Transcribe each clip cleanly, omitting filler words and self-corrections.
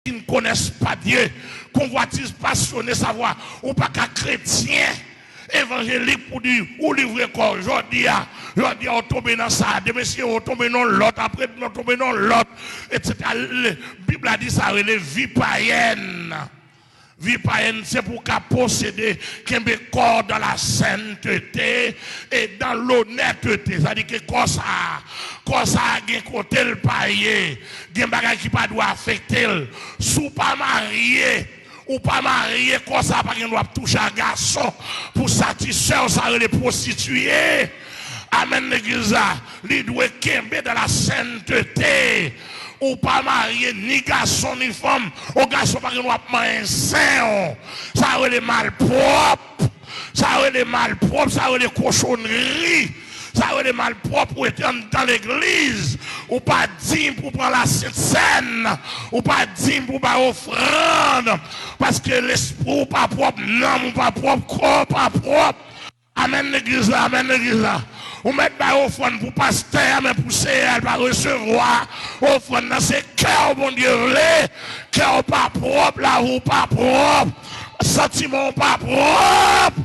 qui ne connaissent pas Dieu, convoitise passionné savoir, ou pas qu'un chrétien évangélique pour dire, ou livrer quoi, aujourd'hui, on tombe dans ça, des messieurs, on tombe dans l'autre, après, on tombe dans l'autre, etc. La Bible a dit ça, les vies païennes. Vie païenne, c'est pour qu'à posséder qu'un corps dans la sainteté et dans l'honnêteté. C'est-à-dire que quand ça a côté le païen, il y a des choses qui ne doivent pas affecter. Si pas marié, ou pas marié, comme ça, pas doit toucher un garçon pour satisfaire ça les prostituées. Amen, l'église, il doit tomber dans la sainteté. Ou pas marié ni garçon ni femme, au garçon pas doit manger sain. Ça a les mal propres, ça a les mal propres, ça a les cochonneries. Ça a les mal propres pour être dans l'église. Ou pas digne pour prendre la Sainte Seine. Ou pas digne pour pas offrande. Parce que l'esprit pas propre, non, pas propre, corps pas propre. Amen l'église là, amen l'église là. Ou mettre pas offrande pour pasteur, mais pour elle va recevoir. Offrande dans ses cœurs, bon Dieu, cœur pas propre, la roue pas propre, sentiment pas propre.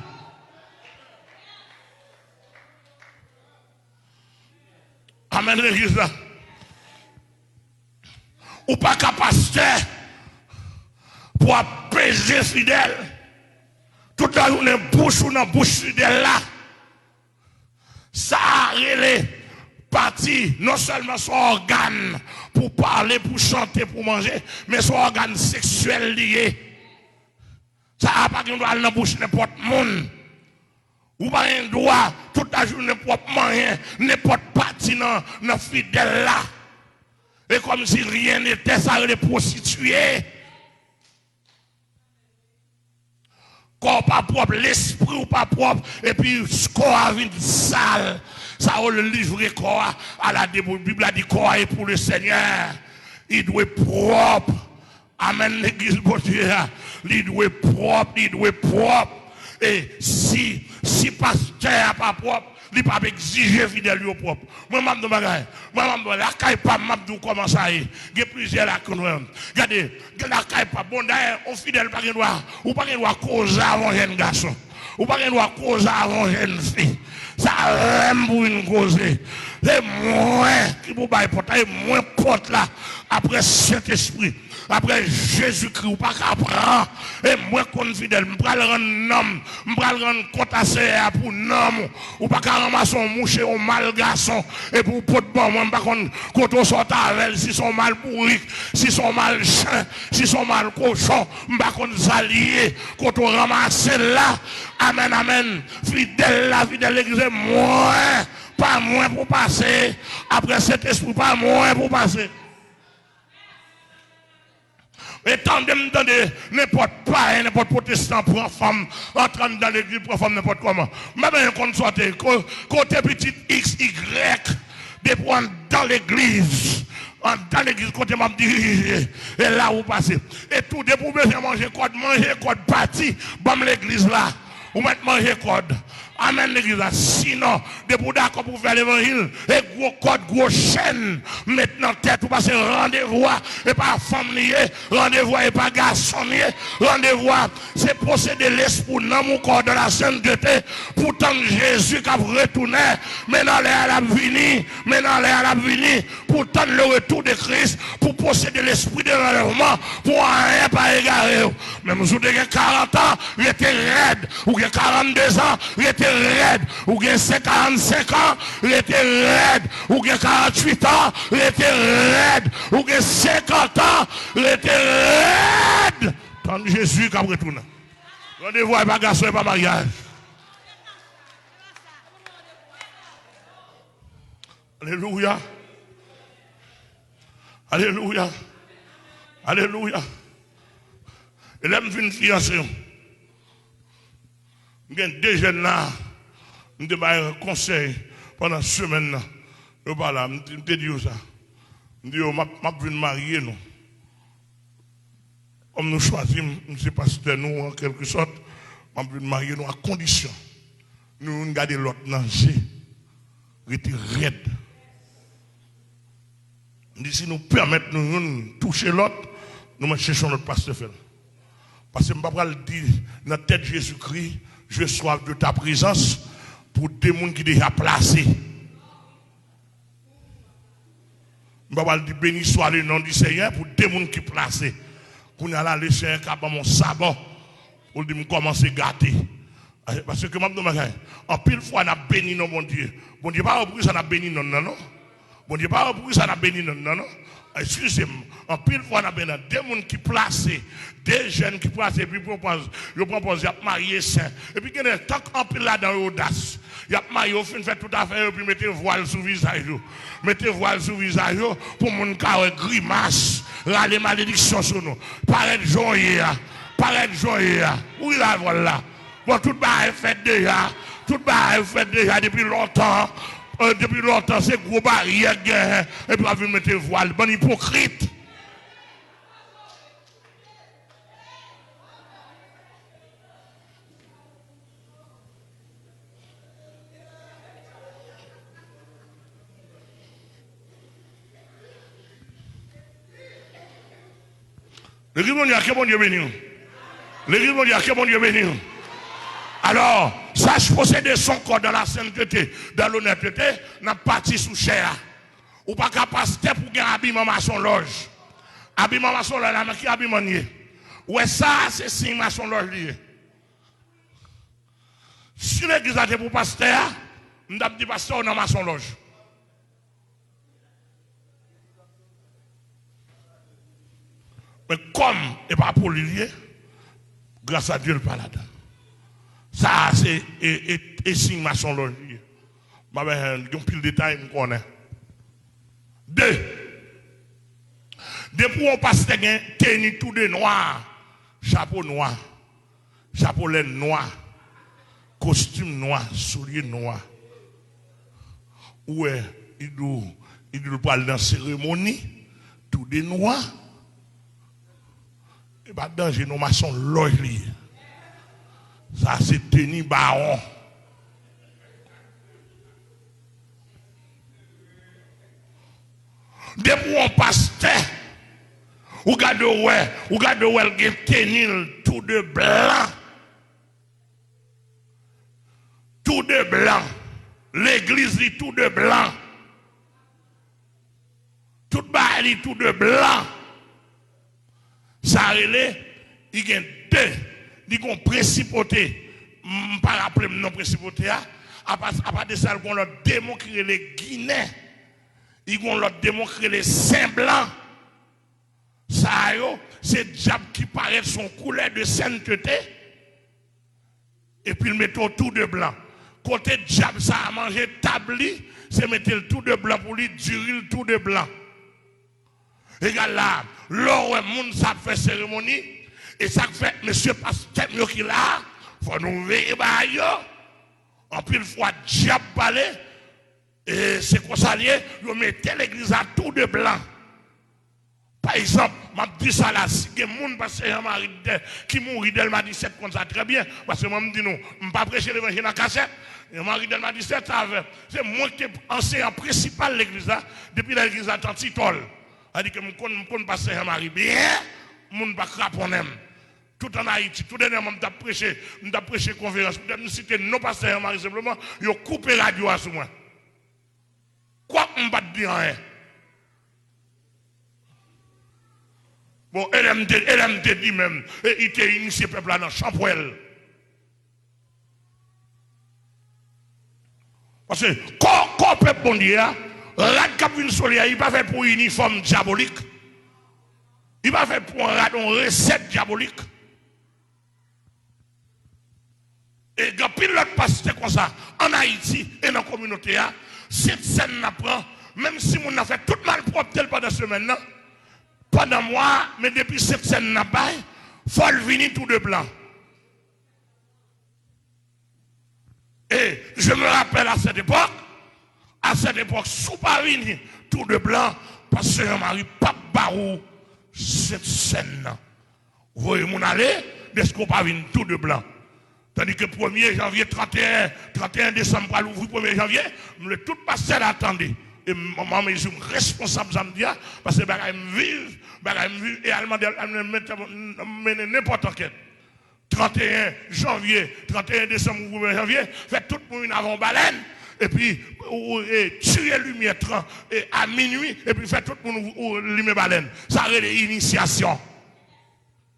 Amen l'église là. Ou pas qu'un pasteur pour apaiser fidèle. Toute la journée bouche ou dans bouche fidèle là. Ça a relé parti non seulement son organe pour parler, pour chanter, pour manger, mais son organe sexuel lié. Ça n'a pas de droit dans la bouche n'importe monde. Ou pas un droit toute la journée pour manger n'importe parti dans le fidèle là. Et comme si rien n'était, ça les prostituées. Corps pas propre, l'esprit ou pas propre, et puis corps a vu sale. Ça va le livrer corps à la Bible a dit corps est pour le Seigneur. Il doit être propre. Amen l'église bon Dieu. Il doit être propre, il doit être propre. Et si pasteur n'est pas propre, il ne peut pas exiger fidèle au propre. Moi, je me dis, la caille pas, je comment ça y est. Il y a plusieurs là que nous regardez, la caille pas, bon d'ailleurs, on fidèle pas qu'il doit, ou pas qu'il doit causer avant jeune garçon, ou pas qu'il doit causer avant jeune fille. Ça aime pour une cause. C'est moins qui vous baille porte, moins porte là, après Saint-Esprit. Après Jésus-Christ, ou pas qu'apprendre, et moi confidèle, je vais le rendre homme, je vais le rendre compte à ça pour homme, ou pas qu'à ramasser un mouche ou mal garçon, et pour pot de bon, moi, je ne sais pas quand on sort avec, si sont mal pourris, si sont mal chien, si sont mal cochon, je ne sais pas s'allier, quand on ramasse là, amen, amen, fidèle la fidèle l'église, moins, pas moins pour passer, après cet esprit, pas moins pour passer. Et tant de n'importe pas, n'importe protestant pour femme, entrant dans l'église pour femme n'importe comment. Même qu'on soit côté petit X, Y, de prendre dans l'église. Dans l'église, côté m'a dirigé. Et là où passer. Et tout, de pour manger code parti, bon l'église là. Ou mettre manger code. Amen l'église là. Sinon, de pour d'accord pour faire l'évangile, et gros code, gros chaîne, maintenant tête, ou passer rendez-vous, et pas femme liée, rendez-vous et pas garçon lié, rendez-vous, c'est procéder l'esprit dans mon corps de la sainteté, pourtant Jésus qui a retourné, maintenant l'air a venu, pourtant le retour de Christ, pour posséder l'esprit de l'enlèvement, pour rien pas égarer. Même si vous avez 40 ans, il était raide, ou 42 ans, il était raide, ou 45 ans, il était raide, ou 48 ans, il était raide, ou 50 ans, il était raide. Tant Jésus qui a retourné. Rendez-vous avec pas garçon et pas mariage. Alléluia. Alléluia. Alléluia. Et là, je viens de fiancer. Il y a deux jeunes là. Je te donne un conseil pendant une semaine. Je te dis ça. Je dis, je vais me marier. Comme nous choisissons, M. Pasteur, nous, en quelque sorte, je vais me marier à condition. Nous gardons l'autre danger. Rester raide. Si nous permettons de toucher l'autre, nous cherchons notre pasteur. Parce que je ne peux pas dire dans la tête de Jésus-Christ, je soif de ta présence pour des gens qui sont déjà placés. Je ne peux pas dire béni soit le nom du Seigneur pour des gens qui sont placés. Pour nous aller, le Seigneur qui a mon sabbat pour dire commencer à gâter. Parce que, je en pile fois, on a béni non, mon Dieu. Bon Dieu, pas repris ça, on a béni non, non. Bon Dieu, pas repris ça, on a béni non, non. Excusez-moi, en pile fois, on a béni des gens qui placés, des jeunes qui placés, puis je propose, il y a marié saint. Et puis, il y a tant qu'en pile là dans l'audace, il y a marié, au fin fait tout à fait, et puis mettez voile sous le visage. Mettez voile sous le visage pour mon cas grimace, râler malédiction sur nous. Paraître joyeux, paraître joyeux. Oui, là, voilà. Bon, tout est fait déjà. Tout est fait déjà depuis longtemps. Depuis longtemps, c'est gros barrière. Et puis, vous mettez voile. Bon hypocrite. L'église mondiale, que bon Dieu béni. L'église mondiale, que bon Dieu béni. Alors, sache posséder son corps dans la sainteté, dans l'honnêteté, n'a parti sous chair. Ou pas capacité pour gagner habillement maçon loge. Habillement maçon loge, là, qui habillement nié. Ouais, ça, c'est signe maçon loge lié. Si l'église a été pour pasteur, on a dit pasteur dans maçon loge. Mais comme et pas pour lui, grâce à Dieu, le pas là-dedans. Ça, c'est et signe maçon loge. Il y a un pile de détails, je connais. Deux. Depuis on passe tenue tout de noir, chapeau noir, chapeau laine noir, costume noir, souliers noir. Ouais, il doit parler dans la cérémonie, tout de noir. Et pas danger, nos maçons loge. Ça, c'est tenue baron. Depuis on passe, ou gade ouais, elle tenue tout de blanc. Tout de blanc. L'église dit tout de blanc. Tout bas dit tout de blanc. Ça relève, il y a deux. Il y a une principauté. Je ne vais pas rappeler non principauté. À part de ça, il y a l'autre démon qui est les Guinéens. Il y a l'autre démon qui est les Saint Blancs. Ça, c'est le diable qui paraît son couleur de sainteté. Et puis il met tout de blanc. Côté diable, ça a mangé tabli, c'est mettre le tout de blanc pour lui, durer le tout de blanc. Et là, l'or et monde, ça fait cérémonie. Et ça fait, monsieur pasteur, qui est là, il faut nous veiller, en plus, fois, diable parler. Et c'est comme ça, vous mettez l'église à tout de blanc. Par exemple, je dis ça là, si il y a des gens qui mourent, il m'a dit 7 comme ça très bien. Parce que moi, je dis non, je ne vais pas prêcher l'évangile dans la cassette. Et Marie m'a dit 7, c'est moi qui suis enseignant principal de l'église là, depuis l'église à Tantitol. Elle dit que je ne connais pas Saint-Marie bien, je ne pas craponner. Tout en Haïti, tout dernièrement, je prêché conférence. Je citer non pas Saint-Marie simplement, je coupé la radio à ce moment. Quoi on ne va pas dire rien? Bon, LMT dit même, il était initié peuple là dans Champouel. Parce que quand le peuple bon Dieu, la cabine solaire, il n'est pas fait pour une uniforme diabolique. Il n'est pas fait pour une recette diabolique. Et quand il l'autre passe comme ça, en Haïti et dans la communauté, cette scène n'apprend, même si on a fait tout mal propre pendant ce semaine, pendant moi, mais depuis cette scène n'a pas, il faut venir tout de blanc. Et je me rappelle à cette époque, sous pas venir tout de blanc, parce que Marie pas barou cette scène. Vous voyez mon aller, est-ce qu'on pas venir tout de blanc? Tandis que 1er janvier, 31 décembre, à l'ouvrir 1er janvier, le tout pasteur attendait. Et maman, je suis responsable, ça me dit, parce que je vivre, et elle me n'importe quel. 31 janvier, 31 décembre, 1er janvier, fait tout le monde avant baleine, et puis tuer lumière à minuit, et puis fait tout le monde lumière baleine. Ça c'est l'initiation.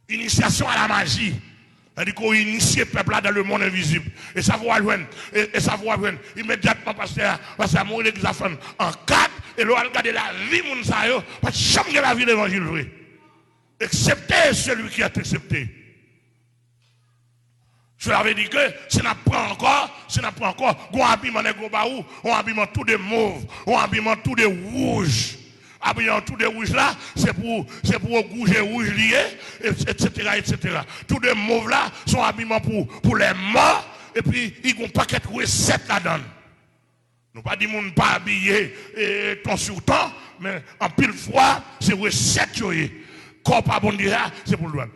Initiation à la magie. C'est-à-dire qu'on initie le peuple là dans le monde invisible. Et ça va loin. Et ça va loin. Immédiatement, parce que mon église a fait en 4, et l'on a regardé la vie, mon sayo, parce que jamais la vie de l'évangile vrai. Excepté celui qui a accepté. Cela veut dire que si on apprend encore, on habillement de Gobaou, on habillement tout de mauve, on habillement tout de rouge. Habillement tout de rouge là, c'est pour rouge lié, etc. Tout de mauve là sont habillements pour les morts, et puis ils ont un paquet de recettes là-dedans. Nous pas dit qu'on pas habillé temps sur temps, mais en pile fois, c'est recettes. Corps pas bon Dieu, c'est pour le droit.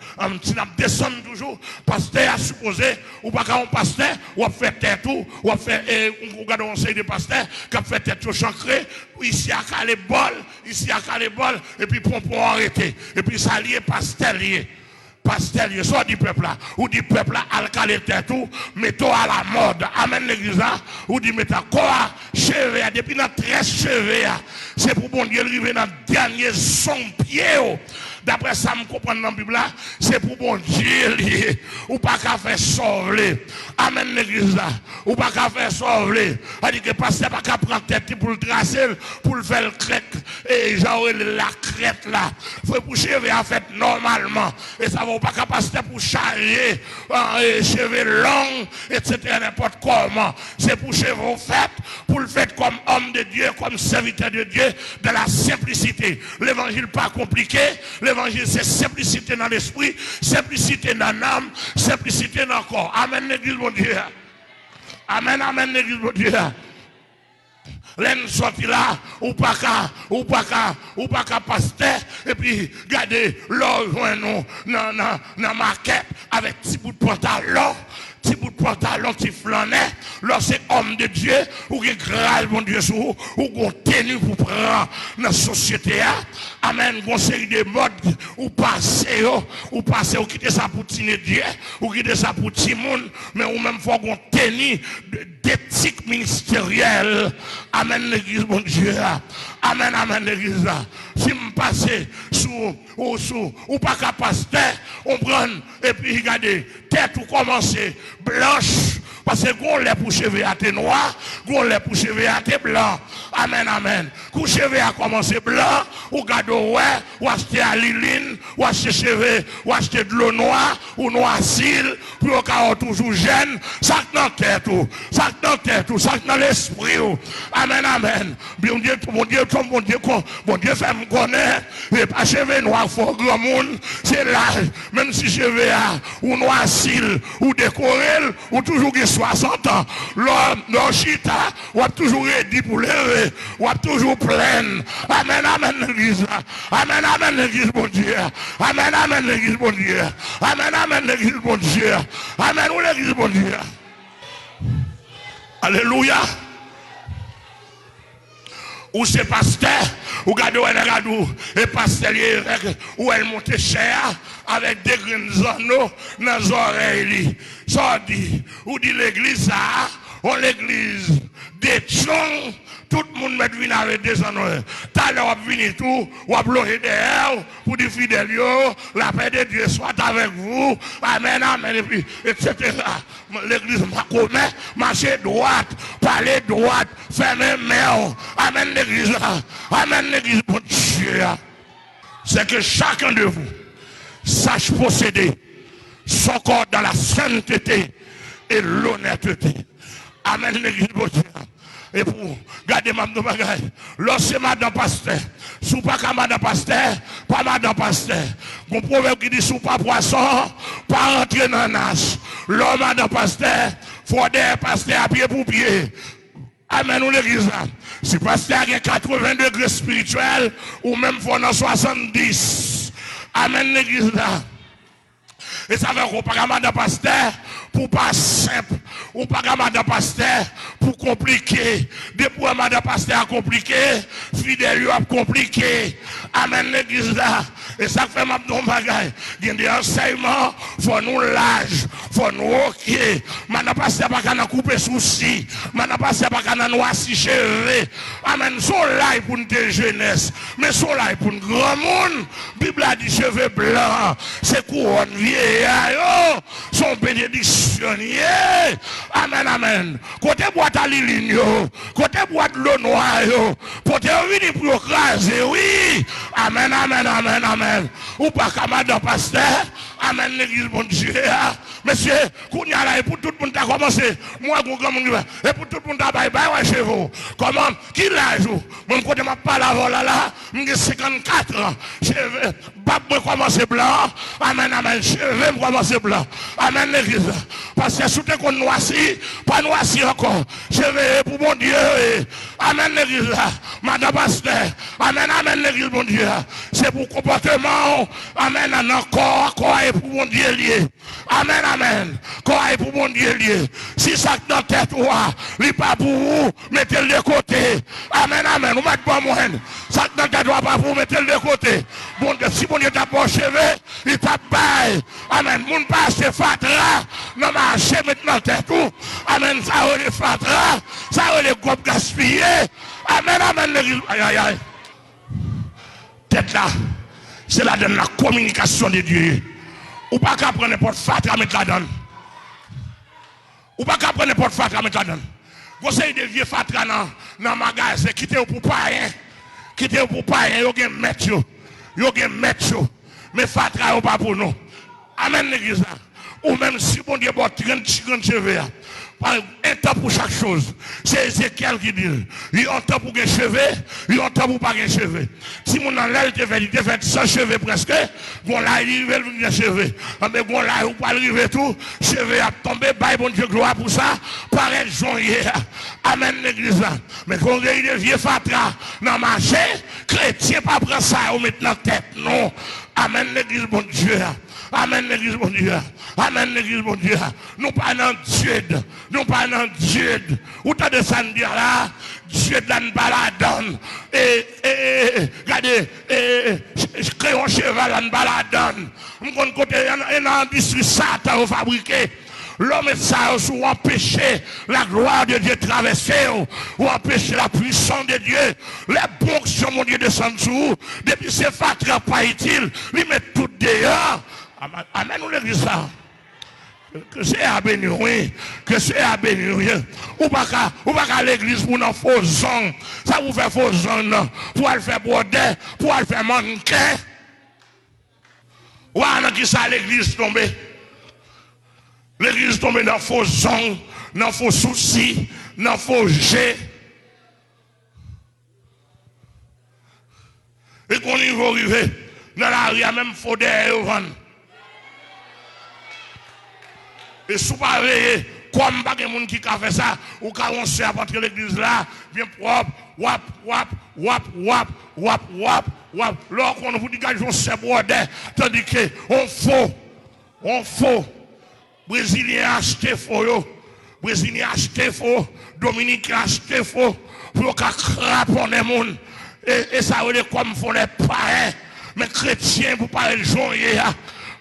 Si nous descendons toujours, pasteur a supposé, ou pas qu'un pasteur, ou a fait tête tout, ou a fait, on regarde un conseil de pasteur, qui a fait tête tout chancré, ici à Calébol, et puis pompon arrêté, et puis ça lié pasteur lié. Pasteur, soit du peuple là, ou du peuple là, alcalé tout, mettons à la mode, amen l'église là, ou dit mettons quoi, cheveux, depuis dans 13 cheveux, c'est pour bon Dieu arriver dans le dernier son pied. D'après ça, je comprends dans la Bible là, c'est pour bon Dieu lié, ou pas qu'à faire sauver. Amen l'église là, ou pas qu'à faire sauver. C'est-à-dire que pasteur pas qu'à prendre tête pour le tracer, pour le faire le crête, et genre la crête là, faut pour cheveux à fait normalement, et ça va pas capacité pour charger cheveux longs, etc. n'importe comment. C'est pour cheveux fait, pour le faire comme homme de Dieu, comme serviteur de Dieu, de la simplicité. L'évangile pas compliqué, l'évangile c'est simplicité dans l'esprit, simplicité dans l'âme, simplicité dans le corps. Amen l'église mon Dieu. Amen, amen l'église mon Dieu. L'en sorti là, ou pas qu'à pasteur, et puis regardez, l'or joint nous dans maquette avec petit bout de pantalon, petit flanelle, là c'est homme de Dieu, ou qui grâce mon Dieu sous, ou qu'on tenu pour prendre dans la société. Amen, conseil de mode, ou passer, ou quitter ça pour tiner Dieu, ou quitter ça pour Timoun, mais ou même faut qu'on tenu d'éthique ministérielle. Amen l'église mon Dieu. Amen, amen l'église. Si je passe ou pas qu'à pasteur, on prend et puis regardez, tête ou commencer blanche. Parce que qu'on l'a pour cheveux à tes noirs, qu'on l'a pour cheveux à tes blancs. Amen, amen. Quand cheveux a commencé blanc, ou gado ouais, ou acheter à liline, ou acheter cheveux, ou acheter de l'eau noire, ou noir cils, puis au cas où toujours jeune, ça dans tête tout, ça dans l'esprit. Amen, amen. Bon Dieu, fait me connaître, et pas cheveux noirs, faut grand monde, c'est là, même si cheveux a, ou noir cils, ou décoré, ou toujours 60 ans, l'homme chita, ou a toujours dit pour lever, ou a toujours plein. Amen, amen, l'église. Amen, amen, l'église, mon Dieu. Amen, amen, l'église, mon Dieu. Amen, amen, l'église, mon Dieu. Amen, ou l'église, mon Dieu. Alléluia. Ou c'est pasteur, ou gado et pasteur, ou elle monte cher avec des graines anneaux dans les oreilles. Ça dit, ou dit l'église, on l'église des tchons, tout le monde met venu avec des anneaux. T'as l'heure venir tout, ou à bloquer derrière, pour dire fidèles, la paix de Dieu soit avec vous. Amen, amen, et puis, etc. L'église m'a commis, marcher droite, parler droite, fermer main. Amen, l'église. Amen, l'église, mon Dieu. C'est que chacun de vous sache posséder son corps dans la sainteté et l'honnêteté. Amen, l'église, mon Dieu. Et pour garder ma bagaille, lorsque madame pasteur, sous pas qu'à madame pasteur, pas madame pasteur. Mon proverbe qui dit sous pas poisson, pas rentrer dans la nage. L'homme madame pasteur, faut des pasteurs à pied pour pied. Amen, ou l'église. Si pasteur a 80 degrés spirituels, ou même faut dans 70. Amen, l'église là. Et ça veut qu'on pas mandat pasteur pour pas simple. Ou pas mandat pasteur pour compliqué. Depuis un mandat pasteur compliqué, fidèle a compliqué. Amen l'église là. Et ça fait ma bon bagaille. Il y a des enseignements, faut nous l'âge, faut nous ok. Mandat pasteur pas qu'à couper souci. Mandat pasteur pas qu'à nous assis cheveux. Amen, son là pour une jeunesse. Mais son là pour un grand monde. Bible a dit cheveux blancs. C'est couronne vieille. Son bénédictionnier. Amen, amen. Côté boîte à l'île, côté boîte l'eau noire, pour te venir pour écraser, oui. Amen, amen, amen, amen. Ou pas camarade pasteur. Amen, l'église, mon Dieu. Monsieur, qu'on y a là, et pour tout le monde a commencé. Moi, et pour tout le monde a bye bye, ouais, chez vous. Comment? Qui l'a joué? Mon côté m'a pas la vola là. J'ai 54 ans. Cheveux, bab, moi, commencer blanc. Amen, amen. Cheveux, moi, commencer blanc. Amen, l'église. Parce que soutien qu'on noircit, pas noirci encore. Cheveux, pour mon Dieu. Amen, l'église. Madame pasteur. Amen, amen, l'église, mon Dieu. C'est pour comportement. Amen, encore et pour mon Dieu lié. Amen, amen. Quoi est pour mon Dieu lié. Si ça dans la tête, il pas pour vous, mettez-le de côté. Amen, amen. Vous mettez pas moins. Ça dans la tête, pas pour vous, mettez-le de côté. Bon, si mon Dieu t'a pas cheveux, il t'a bail. Amen. Mon pas c'est fatra. Non, marché maintenant la tête. Amen. Ça a les fatra. Ça a les groupes gaspillés. Amen, amen. Aïe, aïe, aïe. Tête là. C'est là dans la communication de Dieu. Ou pas qu'à prendre n'importe fatra mettre là-dedans. Ou pas qu'à prendre n'importe fatra mettre là-dedans. Vous savez des vieux fatra dans le magasin, quittez pour pas rien. Quittez pour pas rien, vous avez mettre. Vous avez mettre. Mais fatra ou pas pour nous. Amen l'église. Ou même si mon Dieu a 30 cheveux. Un temps pour chaque chose. C'est Ézéchiel qui dit. Il y a un temps pour les cheveux, il y a un temps pour pas les cheveux. Si mon enlève te fait 100 cheveux presque, bon là il veut les cheveux. Mais bon là il pas arriver tout, cheveux a tombé, bye bon Dieu gloire pour ça, pareil journée. Amen l'église. Mais quand il y a des vieux fatras dans le marché, chrétien pas prendre ça ou mettre dans la tête, non. Amen l'église bon Dieu. Amen l'église mon Dieu. Amen l'église mon Dieu. Nous pas dans Dieu. Nous pas dans Dieu. Où t'as descendu là? Dieu donne pas la donne. Regardez, créons cheval en bas la donne. Mon côté, il y a un industrie Satan fabriqué. L'homme est ça, ou empêcher la gloire de Dieu traverser, ou empêcher la puissance de Dieu. Les bonctions, mon Dieu, descendent sur vous. Depuis ces fatras pas utiles, ils mettent tout dehors. Amen, nous l'église ça. Que c'est à bénir, oui. Que c'est à bénir, oui. Ou pas qu'à l'église pour nos faux gens. Ça vous fait faux gens, non. Pour aller faire bordel, pour aller faire manquer. Ou alors qui ça l'église tombée. L'église tombe dans faux gens, dans faux soucis, dans faux jets. Et qu'on y va arriver, dans la rue, même faux derrière. Et si vous ne veillez, comme pas de gens qui a fait ça, ou quand on sait à partir de l'église là, bien propre, wap. Lorsqu'on vous dit qu'on se bordel, tandis qu'on faux. Brésilien acheté faux, Brésilien acheté faux, Dominique acheté faux, pour qu'on craponne les gens. Et ça veut dire comme font les parents, mais chrétiens pour parler de gens.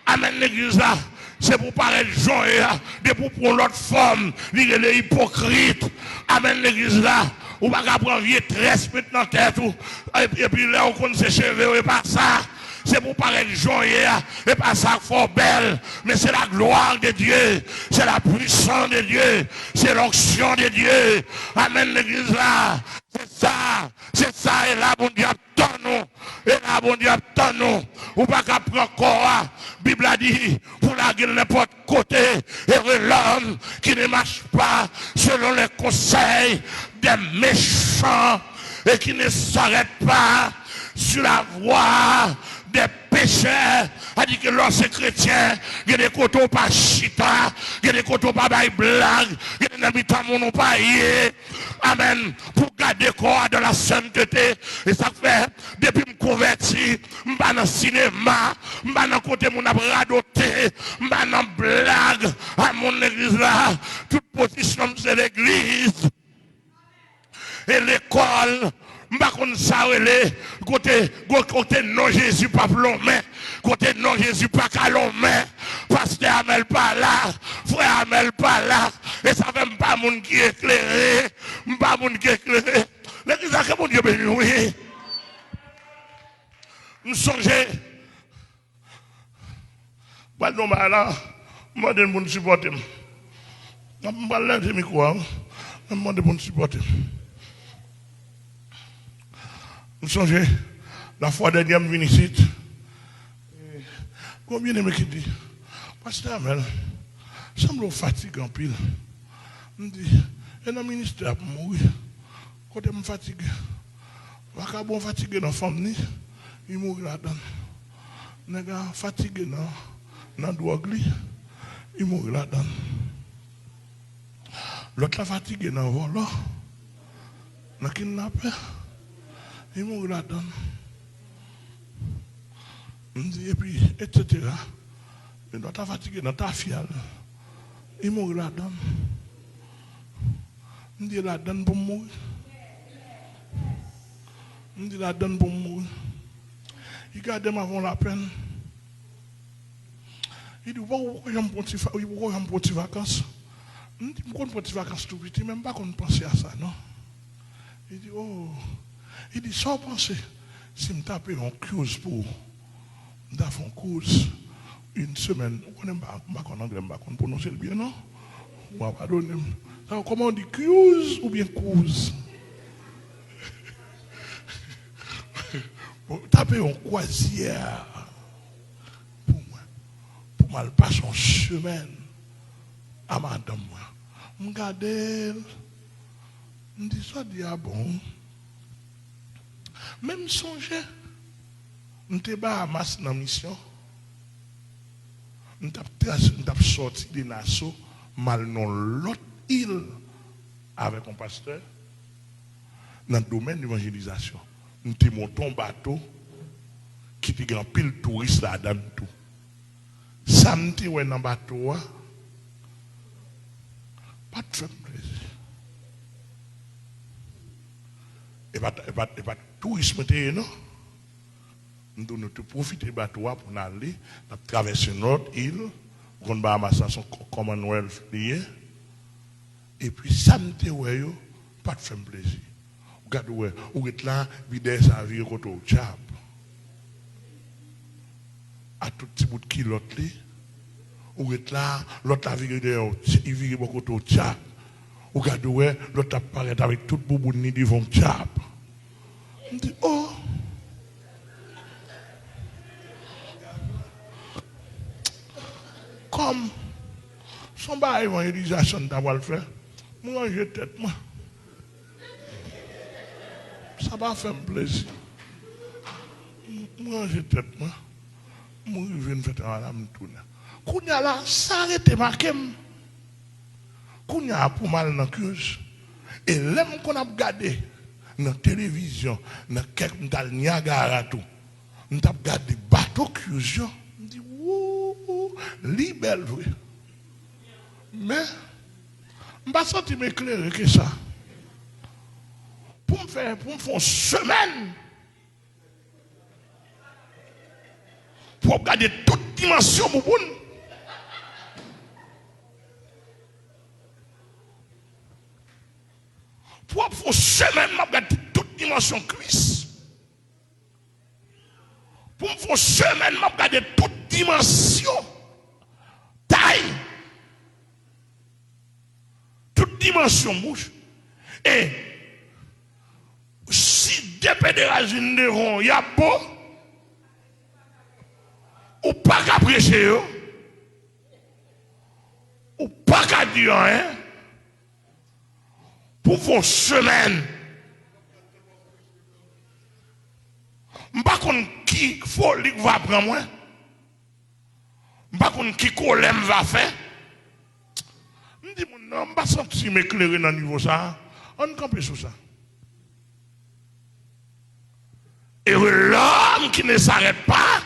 Amen l'église là. C'est pour parler de gens, de pour prendre l'autre forme, les hypocrites. Amen l'église là. Ou pas prendre vieux tresse maintenant tête. Et puis là, on connaît ses cheveux et pas ça. C'est pour parler de gens, et pas ça fort belle. Mais c'est la gloire de Dieu. C'est la puissance de Dieu. C'est l'onction de Dieu. Amen l'église là. C'est ça. Et là, bon Dieu, attends-nous. Et là, bon Dieu, attends-nous. Ou pas qu'à prendre corps. Bible a dit, pour la gueule n'importe côté, et l'homme qui ne marche pas selon les conseils des méchants et qui ne s'arrête pas sur la voie des pécheurs. A dit que lorsque chrétien, il y a des côtés pas chita, il y a des côtés pas bail blague, il y a des côtés pas paillé. Amen. Pour garder corps de la sainteté. Et ça fait, depuis que je me convertis, je suis dans le cinéma, je suis dans le côté mon radoté, je suis dans la blague à mon église là. Toute position, c'est l'église. Et l'école, je ça côté non Jésus pas plomé, côté non Jésus pas calomé, pasteur Amel pas là, frère Amel pas là, et ça fait pas moun qui éclairé, pas moun qui éclairé. L'église a que mon Dieu béni, oui. Nous songez, pas de mal là, moi de moun supporter. Je ne pas l'aider micro, je demande de supporter. Nous songez, la fois dernière, je suis venu ici. Combien de mecs qui disent, Pasteur Amel, ça me fatigue en pile. Je me dis, il y a un ministère pour mourir. Quand je me fatigue, je ne suis pas fatigué dans la famille, il mourit là-dedans. Je suis fatigué dans la drogue, il mourit là-dedans. L'autre est fatigué dans le vol, dans le kidnappeur. Il mourit là-dedans. Et puis, etc. Mais dans ta fatigue, dans ta fiale, il mourit là-dedans. On dit là-dedans pour mourir. On dit là-dedans pour mourir. Il garde avant la peine. Il dit, pourquoi j'aime pour tes vacances? Je dis, pourquoi pour tes vacances tout petit? Même pas qu'on pense à ça, non? Il dit, oh. Il dit, sans penser, si je tape en cause pour, je tape en cause une semaine, on ne pas en anglais, on ne prononcer le bien, non? On va pardonner. Comment on dit cause ou bien cause? Taper en croisière pour moi, pour mal passer en semaine à madame. Je regarde, je dis, ça dit, ah bon. Même songer, nous sommes à masse dans la mission, nous sommes sortis de Nassau, mal dans l'autre île avec un pasteur, dans le domaine de l'évangélisation. Nous sommes montés un bateau qui était grand pile touriste là-dedans tout. Ça nous sommes dans le bateau, pas de fait plaisir. Et pas tourisme, non? Nous devons profiter du bateau pour aller traverser notre île, pour nous faire son Commonwealth lié. Et puis, ça nous sommes pas de faire plaisir. Regardez, vous êtes là, vous êtes là, vous êtes là, au Tchab. À tout petit bout de kilote, vous êtes là, l'autre il vit beaucoup au Tchab. Regardez, l'autre apparaît avec tout le bout de devant le Tchab. On dit, oh! Comme son bar évangélisation d'avoir le fait, moi j'ai tête, moi. Ça va faire plaisir. Moi j'ai tête, moi. Moi je viens faire un âme tourner. Kounya là, ça arrête marqué. Kounya pour mal dans la cuse. Et l'aime qu'on a regardé dans la télévision, dans quelques Niagara, tout. On a regardé bateau cuse. On dit, wouh, libelle, oui. Mais, je ne vais pas sentir m'éclairer que ça. Pour me faire une semaine, pour regarder toute dimension, pour une semaine, je regarde toute dimension cuisse. Pour une semaine, je regarde toute dimension taille. Toute dimension bouche. Et si des pédéragines de rond, il y a beau, ou pas qu'à prêcher, ou pas qu'à dire rien, pour une semaine, Par contre, qui folie va prendre moi? Par contre, qui colème va faire? Je dis, non, je ne vais pas sentir m'éclairer dans le niveau ça. On campe sur ça. Et l'homme qui ne s'arrête pas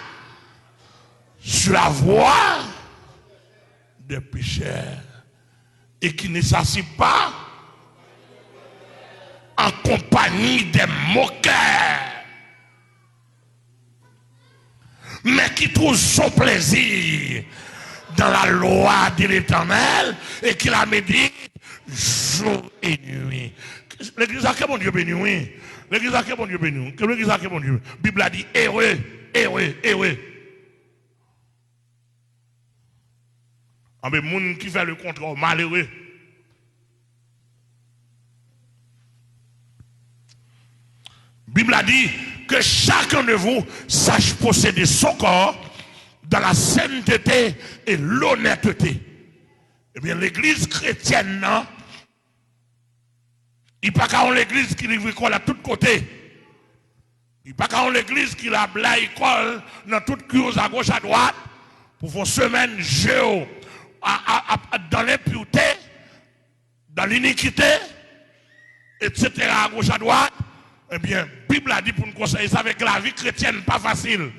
sur la voie des pécheurs et qui ne s'assied pas en compagnie des moqueurs, mais qui trouve son plaisir dans la loi de l'Éternel et qui la médite jour et nuit. L'église a quel bon Dieu béni, oui. L'église a quel bon Dieu béni. L'église a quel bon Dieu. La Bible a dit heureux, heureux, heureux. Mais les gens qui fait le contraire, malheureux. La Bible a dit que chacun de vous sache posséder son corps dans la sainteté et l'honnêteté. Eh bien, l'église chrétienne, non? Il n'y a pas qu'à l'église qui livre l'école à tous côtés. Il n'y a pas qu'à l'église qui la blague l'école dans toutes cures à gauche à droite pour faire semaine géo dans l'impureté, dans l'iniquité, etc. à gauche à droite. Eh bien, la Bible a dit pour nous conseiller ça avec la vie chrétienne, pas facile.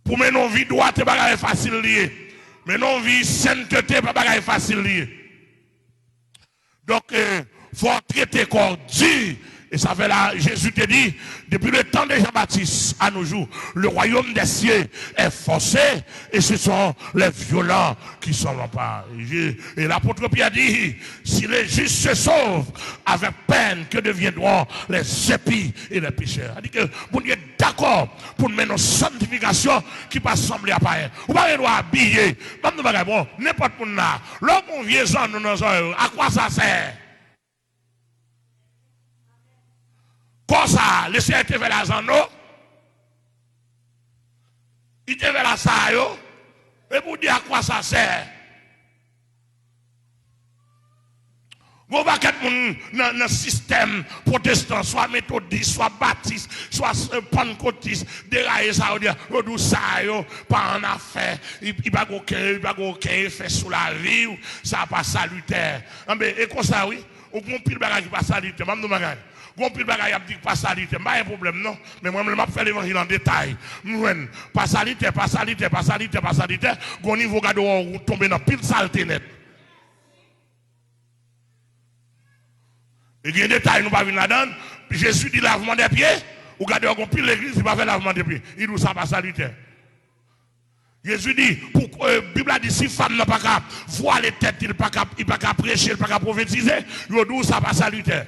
Pour mener nos vies droite, c'est pas facile lié. Mais nos vies sainteté, pas facile lié. Donc, il faut traiter corps dur. Et ça fait là, Jésus te dit, depuis le temps de Jean-Baptiste à nos jours, le royaume des cieux est forcé et ce sont les violents qui sont l'emparent. Et l'apôtre Pierre dit, si les justes se sauvent, avec peine, que deviendront les épis et les pécheurs. Il dit que mon Dieu est d'accord pour mener nos sanctifications qui va sembler à pareil. Vous ne pouvez pas habiller. Bon, n'importe où, l'homme on vient à quoi ça sert? Comme ça, le Seigneur était vers la zano, il était vers la sayo, et vous dire à quoi ça sert. Vous va dans le système protestant, soit méthodiste, soit baptiste, soit pentecôtiste, dérailler ça, dire, vous ça, pas en affaire, il n'y a pas aucun effet sur la vie, ça n'a pas salutaire. Et comme ça, oui, au bon pile bagage qui pas salutaire, même nous bagage. Bon pile bagaille a dit pas salité, pas un problème non, mais moi je m'a fait l'évangile en détail. Pas salité, pas salité, pas salité, pas salité, gon niveau gado on tomber dans pile saleté net. Et il y a des détails nous pas venir là-dedans, Jésus dit lavement des pieds, ou gardez on pile l'église, il pas fait lavement des pieds. Il dit ça pas salité. Jésus dit, la Bible a dit, si femme n'a pas qu'à voir les têtes, il n'a pas qu'à prêcher, il n'a pas qu'à prophétiser, il dit ça pas salutaire.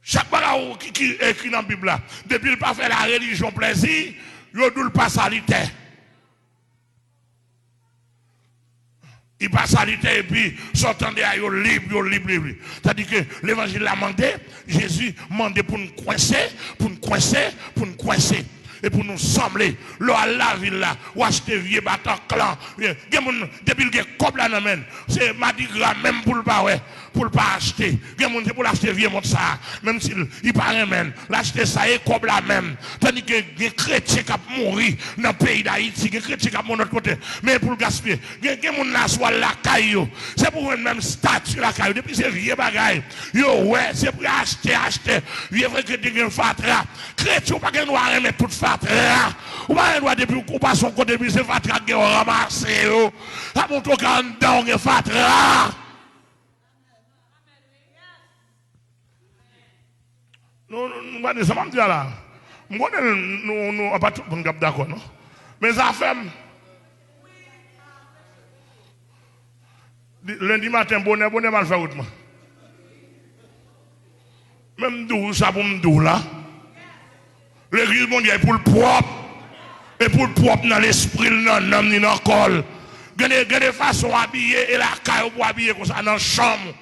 Chaque bagage qui est écrit dans la Bible, depuis qu'il n'a pas fait la religion plaisir, il ne doit pas salutaire. Il passe salutaire et puis sortant de là, il est libre. C'est-à-dire que l'évangile l'a demandé, Jésus m'a demandé pour nous coincer. Et pour nous sembler, l'eau à la ville là, ou acheter vieux bâton clan. Depuis que comme là, c'est Mardi Gras même pour le pas, pour le pas acheter. C'est pour l'acheter vieux monde ça. Même s'il paraît même, l'acheter ça est comme là même. Tandis que les chrétiens qui mourent dans le pays d'Haïti, les chrétiens qui mourent de l'autre côté. Mais pour le gaspiller, les gens qui sont la caillou. C'est pour une même statue la caillou. Depuis c'est vieux bagaille. Ouais, c'est pour acheter. Vieux vrai que des fatra. Chrétien, pas que nous arrêter toute fatra. Ou pas un doigt depuis qu'on passe son côté, c'est fatra qui ont ramassé. Ça montre qu'en dedans, on est fatra. Non, ça m'a dit là. Nous, on pas tout le monde d'accord, non? Mais ça fait. Lundi matin, bonnet mal fait autrement. Même d'où ça pour me dire là. L'église mondiale est pour le propre. Et pour le propre dans l'esprit, dans l'âme, dans le corps. Il y a des façons habillées et la caille pour habiller comme ça dans la chambre.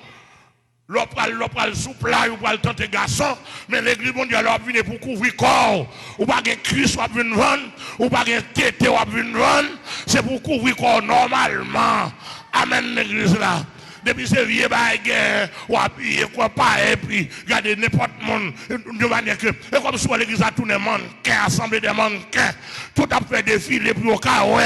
L'opral souple là, ou pas le temps de garçon, mais l'église mondiale a venu pour couvrir le corps. Ou pas de cuisse ou pas de vendre, ou pas de tête ou pas de vendre. C'est pour couvrir le corps normalement. Amen l'église là. depuis c'est vieux baguette, ou appuyer quoi pas, et puis, regardez n'importe monde, de manière que, et comme si l'église a tourné mannequin, assemblée des mannequins, tout a fait défiler, puis au cas où,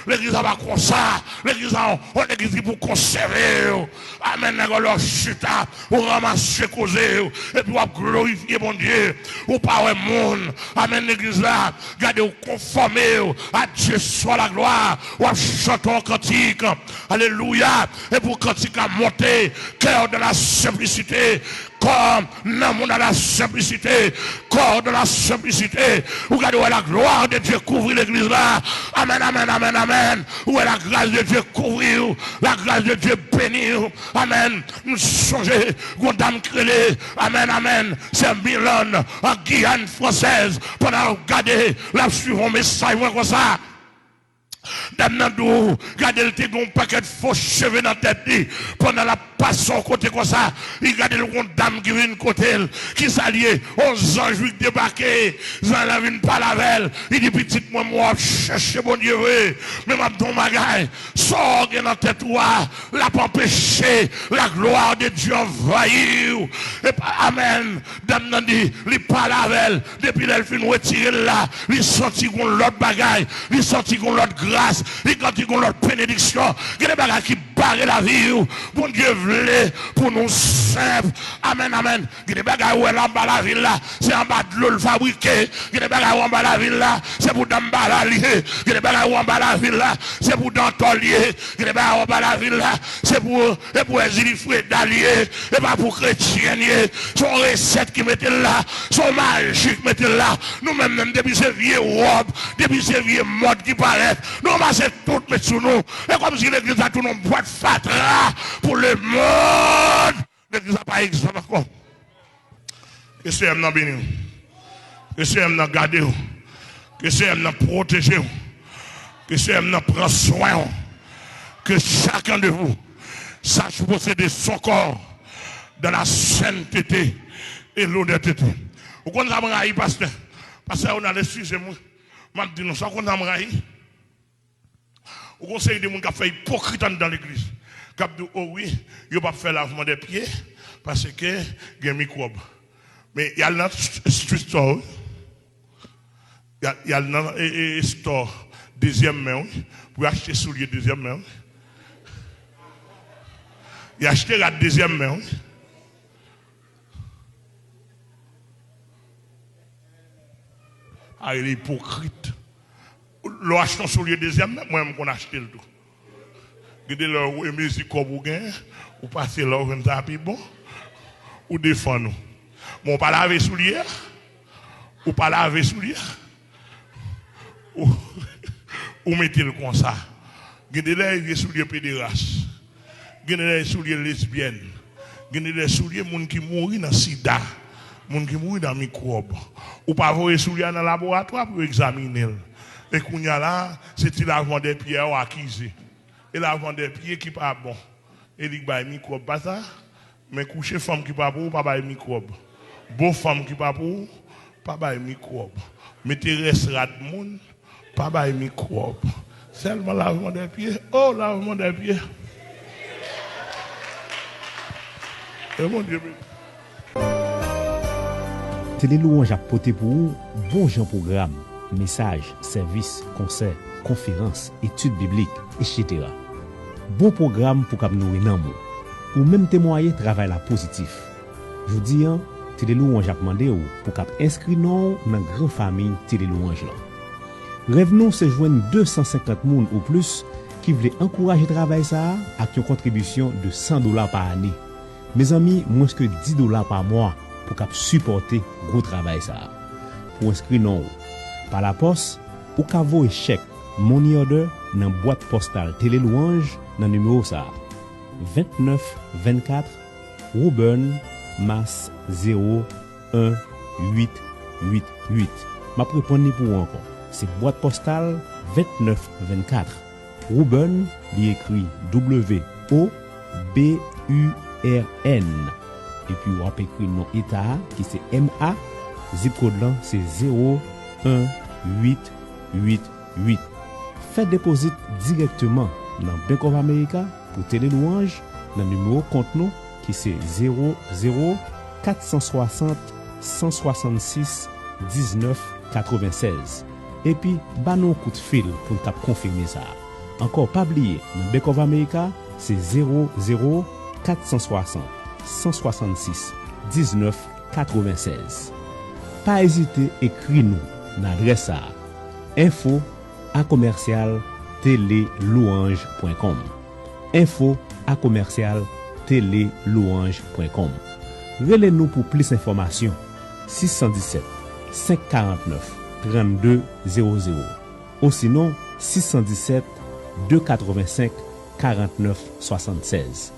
l'église a pas comme ça, l'église a, on l'église pour conserver, amen, leur chute, ou ramasser causer, et puis on glorifier mon Dieu, ou pas un monde, amen, l'église là, regardez, ou conformer à Dieu soit la gloire, ou chanter un cantique, alléluia, et pour cantique à monter, cœur de la simplicité, comme l'amour de la simplicité, corps de la simplicité, où regardez où la gloire de Dieu couvrir l'église là, amen, amen, amen, amen, où est la grâce de Dieu couvrir, la grâce de Dieu bénir, amen, nous songez, dame crélée, amen, amen, c'est Milan, en Guyane française, pendant regarder, la suivant message, comme ça. Dame Nandou, regardez le tégon paquet de faux cheveux dans la tête, pendant la passion côté comme ça, il regarde le dame qui vient côté, qui s'allie aux anges qui débarquent, ils en viennent pas la veille, il dit petit moi, cherchez mon Dieu, mais ma don magaille, sort dans la tête, la pas empêcher, la gloire de Dieu envahir, et amen, dame Nandi, il pas la veille, depuis elle fin retirer là, il sorti qu'on l'autre bagaille, il sorti qu'on l'autre grâce, il sorti qu'on l'autre bénédiction, il y a des bagailles qui barrent la vie, bon Dieu voulait pour nous simples, amen, amen, il y a des bagailles où elle en bas la ville là, c'est en bas de l'eau le fabriqué, il y a des bagailles où en bas la ville là, c'est pour d'en bas la lier, il y a des bagailles où en bas la ville là, c'est pour d'entolier, il y a des bagailles où en bas la ville là, c'est pour les d'allier, et pas pour chrétiens, son recette qui mettait là, son magie qui mettait là, nous-mêmes, même depuis ces vieux robes, depuis ces vieux modes qui paraissent, nous ramassons tout mettre sous nous, et comme si l'église a tout nos boîtes fatra pour le monde, l'église n'a pas exemple encore. Que c'est un béni, que c'est un garder, que c'est un protéger, que c'est un prendre soin, que chacun de vous sache posséder son corps dans la sainteté et l'honnêteté. Vous connaissez pasteur? Pasteur, on a les sujets, moi, je dis nous, ça qu'on a m'raï. Vous conseillez des gens qui ont fait hypocrite dans l'église. Qui ont dit, oh oui, ils ne peuvent pas faire lavement des pieds parce que il y a un microbe. Mais il y a un store. Il y a un store deuxième main pour acheter souliers deuxième main. Il a acheté la deuxième main. Ah, il est hypocrite. L'on achète un soulier deuxième main, moi-même qu'on a acheté le tout. Regardez leur musique comme vous gagnez, ou passez leur un tapis bon, ou défendre nous. Bon, pas laver soulier, ou pas laver soulier, ou mettez le comme ça. Regardez les souliers pédérastes. Regardez les souliers lesbiennes. Regardez les souliers qui mourent dans le sida. Moun qui mourent dans le microbe. Ou pas voir les souliers dans le laboratoire pour examiner. Et qu'on y a là, c'est le lavement des pieds ou acquis. Et lavement des pieds qui pas bon. Et il y a un microbe, pas ça. Mais coucher femme qui pas bon, pas un microbe. Beau femme qui pas bon, pas un microbe. Maîtresse rat moun, pas un microbe. Seulement lavement des pieds. Oh, lavement des pieds. Et mon Dieu. Télé Louange a porté pour vous bon genre programme, messages, services, concerts, conférences, études bibliques, etc. Bon programme pour nous nourrir dans nous. Ou même témoigner travail là positif. Je dis Télé Louange a demandé pour cap inscrire nous dans une grande famille Télé Louange là. Rêve nous se joindre 250 personnes ou plus qui veulent encourager le travail ça avec une contribution de $100 par année. Mes amis, moins que $10 par mois pour cap supporter gros travail ça. Pour inscrire non par la poste ou cavo chèque money order dans boîte postale Télé Louange dans numéro ça 29 24 Rouben Mass 01888. Ma répondre pour encore. C'est boîte postale 29 24 Rouben, il écrit WOBURN. Et puis on peut écrire non état qui c'est MA, zip code là c'est 01888. Faites déposit directement dans Bank of America pour Télé Louange dans le numéro compte nous qui c'est 00 460 166 19 96. Et puis, bah nous un coup de fil pour nous confirmer ça. Encore pas oublier, dans Bank of America, c'est 00 460 166 19 96. Pas hésiter, écris nous dans l'adresse info@commercial-télélouange.com. info@commercial-télélouange.com. Relez-nous pour plus d'informations 617 549 3200 ou sinon 617 285 49 76.